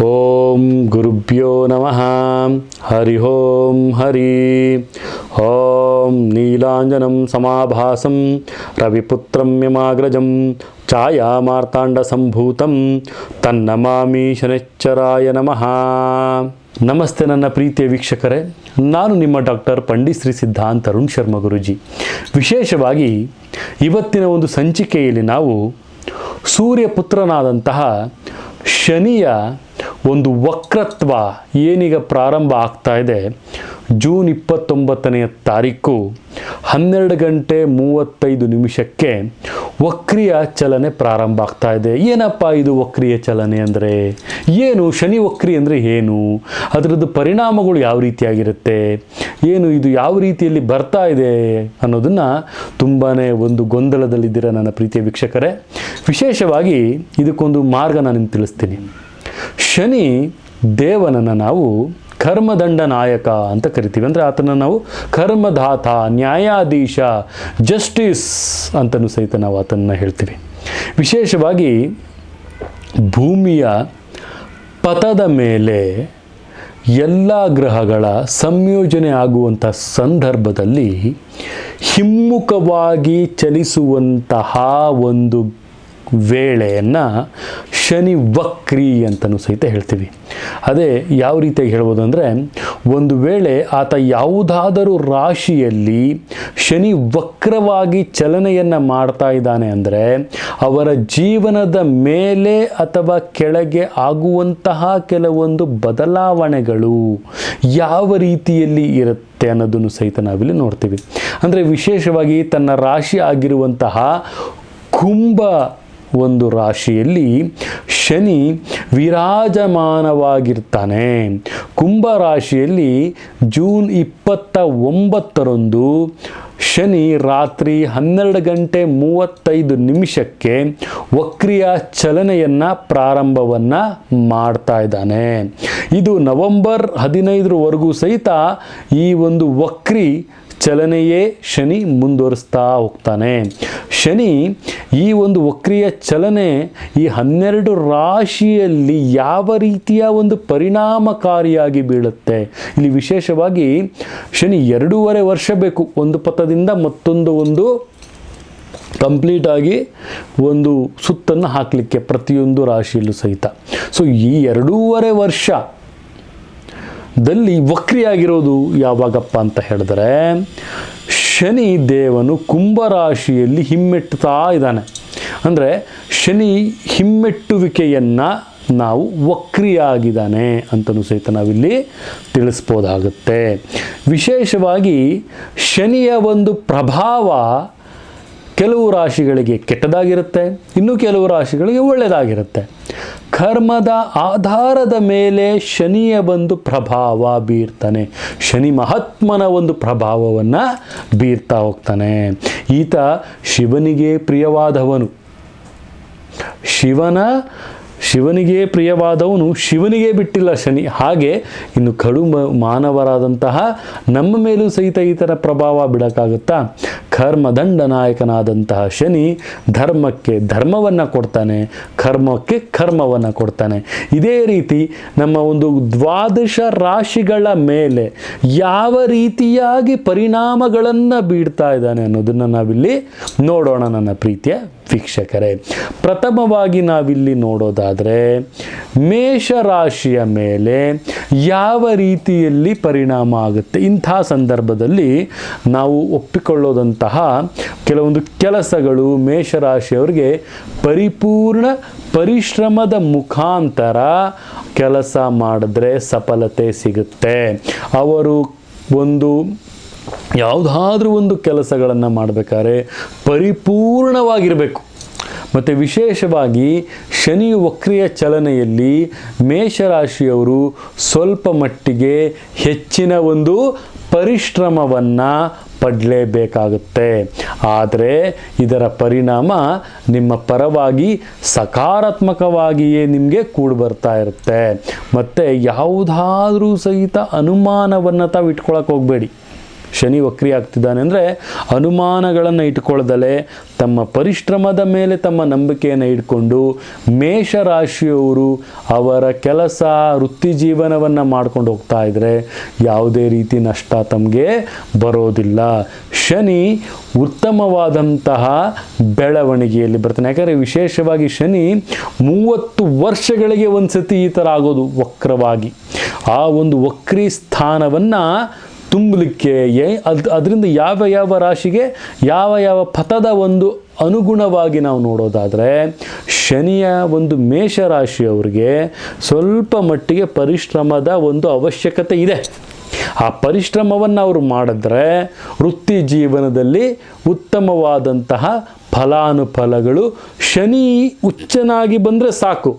ಓಂ ಗುರುಭ್ಯೋ ನಮಃ. ಹರಿ ಓಂ ಹರಿ ಓಂ. ನೀಲಾಂಜನಂ ಸಮಾಭಾಸಂ ರವಿಪುತ್ರಂ ಯಮಾಗ್ರಜಂ ಛಾಯಾಮಾರ್ತಾಂಡ ಸಂಭೂತಂ ತನ್ನಮಾಮಿ ಶನೈಶ್ಚರಾಯ ನಮಃ. ನಮಸ್ತೆ ನನ್ನ ಪ್ರೀತಿಯ ವೀಕ್ಷಕರೇ, ನಾನು ನಿಮ್ಮ ಡಾಕ್ಟರ್ ಪಂಡಿತ್ ಶ್ರೀ ಸಿದ್ಧಾಂತ ಅರುಣ್ ಶರ್ಮ ಗುರುಜಿ. ವಿಶೇಷವಾಗಿ ಇವತ್ತಿನ ಒಂದು ಸಂಚಿಕೆಯಲ್ಲಿ ನಾವು ಸೂರ್ಯಪುತ್ರನಾದಂತಹ ಶನಿಯ ಒಂದು ವಕ್ರತ್ವ ಏನೀಗ ಪ್ರಾರಂಭ ಆಗ್ತಾ ಇದೆ, ಜೂನ್ 29ನೇ ತಾರೀಕು 12:35 ವಕ್ರಿಯ ಚಲನೆ ಪ್ರಾರಂಭ ಆಗ್ತಾ ಇದೆ. ಏನಪ್ಪ ಇದು ವಕ್ರಿಯ ಚಲನೆ ಅಂದರೆ ಏನು? ಶನಿ ವಕ್ರಿ ಅಂದರೆ ಏನು? ಅದರದ್ದು ಪರಿಣಾಮಗಳು ಯಾವ ರೀತಿಯಾಗಿರುತ್ತೆ, ಏನು ಇದು ಯಾವ ರೀತಿಯಲ್ಲಿ ಬರ್ತಾ ಇದೆ ಅನ್ನೋದನ್ನು ತುಂಬಾ ಒಂದು ಗೊಂದಲದಲ್ಲಿದ್ದೀರ ನನ್ನ ಪ್ರೀತಿಯ ವೀಕ್ಷಕರೇ. ವಿಶೇಷವಾಗಿ ಇದಕ್ಕೊಂದು ಮಾರ್ಗ ನಾನು ನಿಮ್ಗೆ ತಿಳಿಸ್ತೀನಿ. ಶನಿ ದೇವನನ್ನು ನಾವು ಕರ್ಮದಂಡ ನಾಯಕ ಅಂತ ಕರಿತೀವಿ. ಅಂದರೆ ಆತನ ನಾವು ಕರ್ಮದಾತ, ನ್ಯಾಯಾಧೀಶ, ಜಸ್ಟಿಸ್ ಅಂತಲೂ ಸಹಿತ ನಾವು ಆತನನ್ನು ಹೇಳ್ತೀವಿ. ವಿಶೇಷವಾಗಿ ಭೂಮಿಯ ಪಥದ ಮೇಲೆ ಎಲ್ಲ ಗ್ರಹಗಳ ಸಂಯೋಜನೆ ಆಗುವಂಥ ಸಂದರ್ಭದಲ್ಲಿ ಹಿಮ್ಮುಖವಾಗಿ ಚಲಿಸುವಂತಹ ಒಂದು ವೇಳೆಯನ್ನು ಶನಿ ವಕ್ರಿ ಅಂತಲೂ ಸಹಿತ ಹೇಳ್ತೀವಿ. ಅದೇ ಯಾವ ರೀತಿಯಾಗಿ ಹೇಳ್ಬೋದು ಅಂದರೆ, ಒಂದು ವೇಳೆ ಆತ ಯಾವುದಾದರೂ ರಾಶಿಯಲ್ಲಿ ಶನಿ ವಕ್ರವಾಗಿ ಚಲನೆಯನ್ನು ಮಾಡ್ತಾ ಇದ್ದಾನೆ ಅಂದರೆ ಅವರ ಜೀವನದ ಮೇಲೆ ಅಥವಾ ಕೆಳಗೆ ಆಗುವಂತಹ ಕೆಲವೊಂದು ಬದಲಾವಣೆಗಳು ಯಾವ ರೀತಿಯಲ್ಲಿ ಇರುತ್ತೆ ಅನ್ನೋದನ್ನು ಸಹಿತ ನಾವಿಲ್ಲಿ ನೋಡ್ತೀವಿ. ಅಂದರೆ ವಿಶೇಷವಾಗಿ ತನ್ನ ರಾಶಿ ಆಗಿರುವಂತಹ ಕುಂಭ ಒಂದು ರಾಶಿಯಲ್ಲಿ ಶನಿ ವಿರಾಜಮಾನವಾಗಿರ್ತಾನೆ. ಕುಂಭ ರಾಶಿಯಲ್ಲಿ ಜೂನ್ 29ರಂದು ಶನಿ ರಾತ್ರಿ 12:35 ವಕ್ರಿಯ ಚಲನೆಯನ್ನು ಪ್ರಾರಂಭವನ್ನು ಮಾಡ್ತಾ ಇದ್ದಾನೆ. ಇದು ನವೆಂಬರ್ 15ರವರೆಗೂ ಸಹಿತ ಈ ಒಂದು ವಕ್ರಿ ಚಲನೆಯೇ ಶನಿ ಮುಂದುವರಿಸ್ತಾ ಹೋಗ್ತಾನೆ. ಶನಿ ಈ ಒಂದು ವಕ್ರಿಯ ಚಲನೆ ಈ 12 ರಾಶಿಯಲ್ಲಿ ಯಾವ ರೀತಿಯ ಒಂದು ಪರಿಣಾಮಕಾರಿಯಾಗಿ ಬೀಳುತ್ತೆ. ಇಲ್ಲಿ ವಿಶೇಷವಾಗಿ ಶನಿ 2.5 ವರ್ಷ ಬೇಕು ಒಂದು ಪಥದಿಂದ ಮತ್ತೊಂದು ಕಂಪ್ಲೀಟಾಗಿ ಒಂದು ಸುತ್ತನ್ನು ಹಾಕಲಿಕ್ಕೆ ಪ್ರತಿಯೊಂದು ರಾಶಿಯಲ್ಲೂ ಸಹಿತ. ಸೊ ಈ 2.5 ವರ್ಷ ದಲ್ಲಿ ವಕ್ರಿಯಾಗಿರೋದು ಯಾವಾಗಪ್ಪ ಅಂತ ಹೇಳಿದ್ರೆ, ಶನಿ ದೇವನು ಕುಂಭರಾಶಿಯಲ್ಲಿ ಹಿಮ್ಮೆಟ್ಟುತ್ತಾ ಇದ್ದಾನೆ. ಅಂದರೆ ಶನಿ ಹಿಮ್ಮೆಟ್ಟುವಿಕೆಯನ್ನು ನಾವು ವಕ್ರಿಯಾಗಿದ್ದಾನೆ ಅಂತಲೂ ಸಹಿತ ನಾವಿಲ್ಲಿ ತಿಳಿಸ್ಬೋದಾಗುತ್ತೆ. ವಿಶೇಷವಾಗಿ ಶನಿಯ ಒಂದು ಪ್ರಭಾವ ಕೆಲವು ರಾಶಿಗಳಿಗೆ ಕೆಟ್ಟದಾಗಿರುತ್ತೆ, ಇನ್ನು ಕೆಲವು ರಾಶಿಗಳಿಗೆ ಒಳ್ಳೆಯದಾಗಿರುತ್ತೆ. ಕರ್ಮದ ಆಧಾರದ ಮೇಲೆ ಶನಿಯ ಒಂದು ಪ್ರಭಾವ ಬೀರ್ತಾನೆ. ಶನಿ ಮಹಾತ್ಮನ ಒಂದು ಪ್ರಭಾವವನ್ನು ಬೀರ್ತಾ ಹೋಗ್ತಾನೆ. ಈತ ಶಿವನಿಗೆ ಪ್ರಿಯವಾದವನು. ಶಿವನಿಗೆ ಪ್ರಿಯವಾದವನು ಶಿವನಿಗೆ ಬಿಟ್ಟಿಲ್ಲ ಶನಿ. ಹಾಗೆ ಇನ್ನು ಕಡು ಮಾನವರಾದಂತಹ ನಮ್ಮ ಮೇಲೂ ಸಹಿತ ಈತನ ಪ್ರಭಾವ ಬಿಡೋಕ್ಕಾಗುತ್ತಾ? ಕರ್ಮದಂಡ ನಾಯಕನಾದಂತಹ ಶನಿ ಧರ್ಮಕ್ಕೆ ಧರ್ಮವನ್ನು ಕೊಡ್ತಾನೆ, ಕರ್ಮಕ್ಕೆ ಕರ್ಮವನ್ನು ಕೊಡ್ತಾನೆ. ಇದೇ ರೀತಿ ನಮ್ಮ ಒಂದು 12 ರಾಶಿಗಳ ಮೇಲೆ ಯಾವ ರೀತಿಯಾಗಿ ಪರಿಣಾಮಗಳನ್ನು ಬೀರ್ತಾ ಇದ್ದಾನೆ ಅನ್ನೋದನ್ನು ನಾವಿಲ್ಲಿ ನೋಡೋಣ ನನ್ನ ಪ್ರೀತಿಯ ವೀಕ್ಷಕರೇ. ಪ್ರಥಮವಾಗಿ ನಾವಿಲ್ಲಿ ನೋಡೋದಾದರೆ ಮೇಷರಾಶಿಯ ಮೇಲೆ ಯಾವ ರೀತಿಯಲ್ಲಿ ಪರಿಣಾಮ ಆಗುತ್ತೆ. ಇಂಥ ಸಂದರ್ಭದಲ್ಲಿ ನಾವು ಒಪ್ಪಿಕೊಳ್ಳೋದಂತಹ ಕೆಲವೊಂದು ಕೆಲಸಗಳು ಮೇಷರಾಶಿಯವರಿಗೆ ಪರಿಪೂರ್ಣ ಪರಿಶ್ರಮದ ಮುಖಾಂತರ ಕೆಲಸ ಮಾಡಿದ್ರೆ ಸಫಲತೆ ಸಿಗುತ್ತೆ. ಅವರು ಯಾವುದಾದ್ರೂ ಒಂದು ಕೆಲಸಗಳನ್ನು ಮಾಡಬೇಕಾದ್ರೆ ಪರಿಪೂರ್ಣವಾಗಿರಬೇಕು. ಮತ್ತು ವಿಶೇಷವಾಗಿ ಶನಿಯು ವಕ್ರಿಯ ಚಲನೆಯಲ್ಲಿ ಮೇಷರಾಶಿಯವರು ಸ್ವಲ್ಪ ಮಟ್ಟಿಗೆ ಹೆಚ್ಚಿನ ಒಂದು ಪರಿಶ್ರಮವನ್ನು ಪಡಲೇಬೇಕಾಗುತ್ತೆ. ಆದರೆ ಇದರ ಪರಿಣಾಮ ನಿಮ್ಮ ಪರವಾಗಿ ಸಕಾರಾತ್ಮಕವಾಗಿಯೇ ನಿಮಗೆ ಕೂಡಿ ಬರ್ತಾ ಇರುತ್ತೆ. ಮತ್ತು ಯಾವುದಾದ್ರೂ ಸಹಿತ ಅನುಮಾನವನ್ನು ತಾವು ಇಟ್ಕೊಳಕ್ಕೆ ಹೋಗಬೇಡಿ. ಶನಿ ವಕ್ರಿ ಆಗ್ತಿದ್ದಾನೆ ಅಂದರೆ ಅನುಮಾನಗಳನ್ನು ಇಟ್ಕೊಳ್ದಲೆ ತಮ್ಮ ಪರಿಶ್ರಮದ ಮೇಲೆ ತಮ್ಮ ನಂಬಿಕೆಯನ್ನು ಇಟ್ಕೊಂಡು ಮೇಷರಾಶಿಯವರು ಅವರ ಕೆಲಸ ವೃತ್ತಿ ಜೀವನವನ್ನು ಮಾಡ್ಕೊಂಡು ಹೋಗ್ತಾ ಇದ್ದರೆ ಯಾವುದೇ ರೀತಿ ನಷ್ಟ ತಮಗೆ ಬರೋದಿಲ್ಲ. ಶನಿ ಉತ್ತಮವಾದಂತಹ ಬೆಳವಣಿಗೆಯಲ್ಲಿ ಬರ್ತಾನೆ. ಯಾಕಂದರೆ ವಿಶೇಷವಾಗಿ ಶನಿ 30 ವರ್ಷಗಳಿಗೆ ಒಂದು ಸತಿ ಈ ಥರ ಆಗೋದು ವಕ್ರವಾಗಿ. ಆ ಒಂದು ವಕ್ರಿ ಸ್ಥಾನವನ್ನು ತುಂಬಲಿಕ್ಕೆ ಅದರಿಂದ ಯಾವ ಯಾವ ರಾಶಿಗೆ ಯಾವ ಯಾವ ಪಥದ ಒಂದು ಅನುಗುಣವಾಗಿ ನಾವು ನೋಡೋದಾದರೆ ಶನಿಯ ಒಂದು ಮೇಷರಾಶಿಯವರಿಗೆ ಸ್ವಲ್ಪ ಮಟ್ಟಿಗೆ ಪರಿಶ್ರಮದ ಒಂದು ಅವಶ್ಯಕತೆ ಇದೆ. ಆ ಪರಿಶ್ರಮವನ್ನು ಅವರು ಮಾಡಿದ್ರೆ ವೃತ್ತಿ ಜೀವನದಲ್ಲಿ ಉತ್ತಮವಾದಂತಹ ಫಲಾನುಫಲಗಳು, ಶನಿ ಉಚ್ಚನಾಗಿ ಬಂದರೆ ಸಾಕು,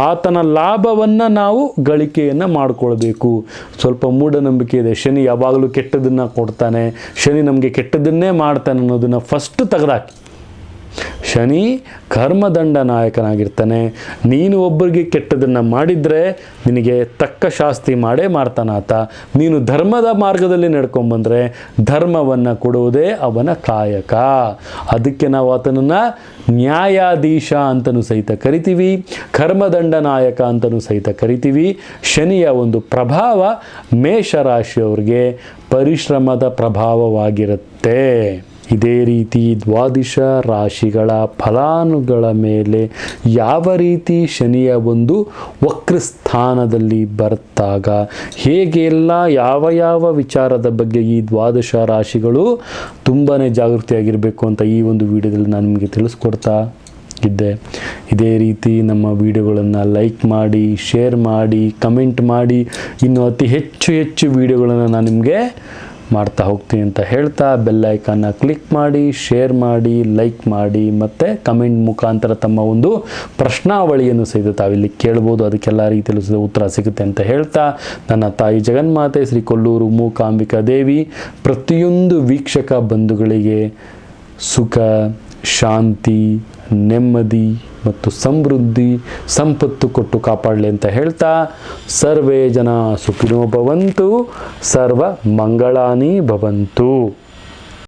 ಆತನ ಲಾಭವನ್ನು ನಾವು ಗಳಿಕೆಯನ್ನು ಮಾಡಿಕೊಳ್ಬೇಕು. ಸ್ವಲ್ಪ ಮೂಢನಂಬಿಕೆ ಇದೆ, ಶನಿ ಯಾವಾಗಲೂ ಕೆಟ್ಟದನ್ನು ಕೊಡ್ತಾನೆ, ಶನಿ ನಮಗೆ ಕೆಟ್ಟದನ್ನೇ ಮಾಡ್ತಾನೆ ಅನ್ನೋದನ್ನು ಫಸ್ಟ್ ತೆಗೆದಾಕಿ. ಶನಿ ಕರ್ಮದಂಡ ನಾಯಕನಾಗಿರ್ತಾನೆ. ನೀನು ಒಬ್ಬರಿಗೆ ಕೆಟ್ಟದನ್ನು ಮಾಡಿದರೆ ನಿನಗೆ ತಕ್ಕ ಶಾಸ್ತಿ ಮಾಡೇ ಮಾಡ್ತಾನಾತ. ನೀನು ಧರ್ಮದ ಮಾರ್ಗದಲ್ಲಿ ನಡ್ಕೊಂಬಂದರೆ ಧರ್ಮವನ್ನು ಕೊಡುವುದೇ ಅವನ ಕಾಯಕ. ಅದಕ್ಕೆ ನಾವು ಆತನನ್ನು ನ್ಯಾಯಾಧೀಶ ಅಂತಲೂ ಸಹಿತ ಕರಿತೀವಿ, ಕರ್ಮದಂಡ ನಾಯಕ ಅಂತಲೂ ಸಹಿತ ಕರಿತೀವಿ. ಶನಿಯ ಒಂದು ಪ್ರಭಾವ ಮೇಷರಾಶಿಯವ್ರಿಗೆ ಪರಿಶ್ರಮದ ಪ್ರಭಾವವಾಗಿರುತ್ತೆ. ಇದೇ ರೀತಿ ದ್ವಾದಶ ರಾಶಿಗಳ ಫಲಾನುಗಳ ಮೇಲೆ ಯಾವ ರೀತಿ ಶನಿಯ ಒಂದು ವಕ್ರಸ್ಥಾನದಲ್ಲಿ ಬರ್ತಾಗ ಹೇಗೆಲ್ಲ ಯಾವ ಯಾವ ವಿಚಾರದ ಬಗ್ಗೆ ಈ ದ್ವಾದಶ ರಾಶಿಗಳು ತುಂಬಾ ಜಾಗೃತಿಯಾಗಿರಬೇಕು ಅಂತ ಈ ಒಂದು ವಿಡಿಯೋದಲ್ಲಿ ನಾನು ನಿಮಗೆ ತಿಳಿಸ್ಕೊಡ್ತಾ ಇದ್ದೆ. ಇದೇ ರೀತಿ ನಮ್ಮ ವಿಡಿಯೋಗಳನ್ನು ಲೈಕ್ ಮಾಡಿ, ಶೇರ್ ಮಾಡಿ, ಕಮೆಂಟ್ ಮಾಡಿ, ಇನ್ನು ಅತಿ ಹೆಚ್ಚು ವಿಡಿಯೋಗಳನ್ನು ನಾನು ನಿಮಗೆ ಮಾಡ್ತಾ ಹೋಗ್ತೀನಿ ಅಂತ ಹೇಳ್ತಾ ಬೆಲ್ ಐಕಾನ್ನ ಕ್ಲಿಕ್ ಮಾಡಿ, ಶೇರ್ ಮಾಡಿ, ಲೈಕ್ ಮಾಡಿ, ಮತ್ತು ಕಮೆಂಟ್ ಮುಖಾಂತರ ತಮ್ಮ ಒಂದು ಪ್ರಶ್ನಾವಳಿಯನ್ನು ಸಹಿತ ತಾವಿಲ್ಲಿ ಕೇಳ್ಬೋದು. ಅದಕ್ಕೆಲ್ಲ ರೀತಿಯಲ್ಲೂ ಸಹ ಉತ್ತರ ಸಿಗುತ್ತೆ ಅಂತ ಹೇಳ್ತಾ ನನ್ನ ತಾಯಿ ಜಗನ್ಮಾತೆ ಶ್ರೀ ಕೊಲ್ಲೂರು ಮೂಕಾಂಬಿಕಾ ದೇವಿ ಪ್ರತಿಯೊಂದು ವೀಕ್ಷಕ ಬಂಧುಗಳಿಗೆ ಸುಖ, ಶಾಂತಿ, ನೆಮ್ಮದಿ ಮತ್ತು ಸಮೃದ್ಧಿ, ಸಂಪತ್ತು ಕೊಟ್ಟು ಕಾಪಾಡಲಿ ಅಂತ ಹೇಳ್ತಾ ಸರ್ವೇ ಜನ ಸುಖಿನೋ ಭವಂತು, ಸರ್ವ ಮಂಗಳಾನಿ ಭವಂತು.